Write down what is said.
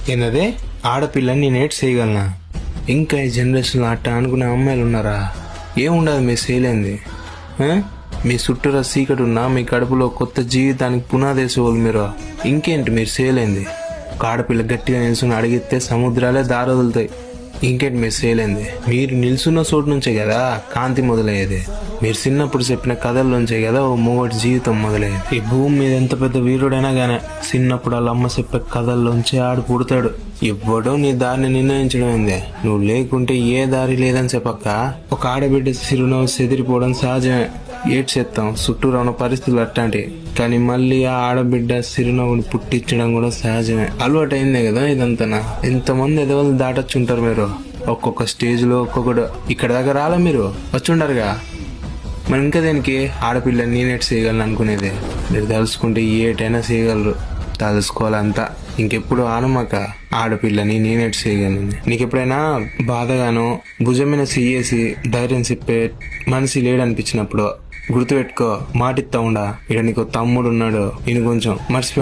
ఏంటదే ఆడపిల్లని నేనేట్ చేయగలనా? ఇంకా ఈ జనరేషన్లో అట్ట అనుకునే అమ్మాయిలు ఉన్నారా? ఏముండదు మీ చేయలేంది. మీ చుట్టూరా సీకటి ఉన్నా మీ కడుపులో కొత్త జీవితానికి పునాదేసేవాళ్ళు మీరు. ఇంకేంటి మీరు చేయలేంది? ఒక ఆడపిల్ల గట్టిగా నిల్చుని అడిగితే సముద్రాలే దారొదులుతాయి. ఇంకేంటి మీరు చేయలేంది? మీరు నిల్చున్న చోటు నుంచే కదా కాంతి మొదలయ్యేది. మీరు చిన్నప్పుడు చెప్పిన కథల్లోంచే కదా ఓ మొగటి జీవితం మొదలయ్యేది. ఈ భూమి మీద ఎంత పెద్ద వీరుడైనా గానే చిన్నప్పుడు వాళ్ళ అమ్మ చెప్పే కథల్లోంచే ఆడు పుడతాడు. ఇవ్వడం నీ దారిని నిర్ణయించడం ఏందే? నువ్వు లేకుంటే ఏ దారి లేదని చెప్పక్క. ఒక ఆడబిడ్డ చిరునవ్వు చెదిరిపోవడం సహజమే. ఏడ్చేస్తాం, చుట్టూరా ఉన్న పరిస్థితులు అట్లాంటి. కానీ మళ్ళీ ఆ ఆడబిడ్డ చిరునవ్వుని పుట్టించడం కూడా సహజమే. అలవాటు అయిందే కదా ఇదంతా. ఎంతమంది ఎదవలు దాటొచ్చుంటారు మీరు. ఒక్కొక్క స్టేజ్ లో ఒక్కొక్కడు. ఇక్కడ దాకా రాలే మీరు వచ్చుంటారుగా. మరి ఇంకా దేనికి ఆడపిల్ల నేనేట్ చేయగలను అనుకునేది? మీరు తలుసుకుంటే ఏటైనా చేయగలరు. తెలుసుకోవాలంతా. ఇంకెప్పుడు ఆనమాక ఆడపిల్లని నేనేట్ చేయగలను. నీకెప్పుడైనా బాధగానో భుజం మీద చెయ్యేసి ధైర్యం చెప్పే మనిషి లేడనిపించినప్పుడు గుర్తుపెట్టుకో, మాటిస్తా ఉండా. ఇక్కడ నీకు తమ్ముడు ఉన్నాడు, ఈయన కొంచెం మర్చిపో.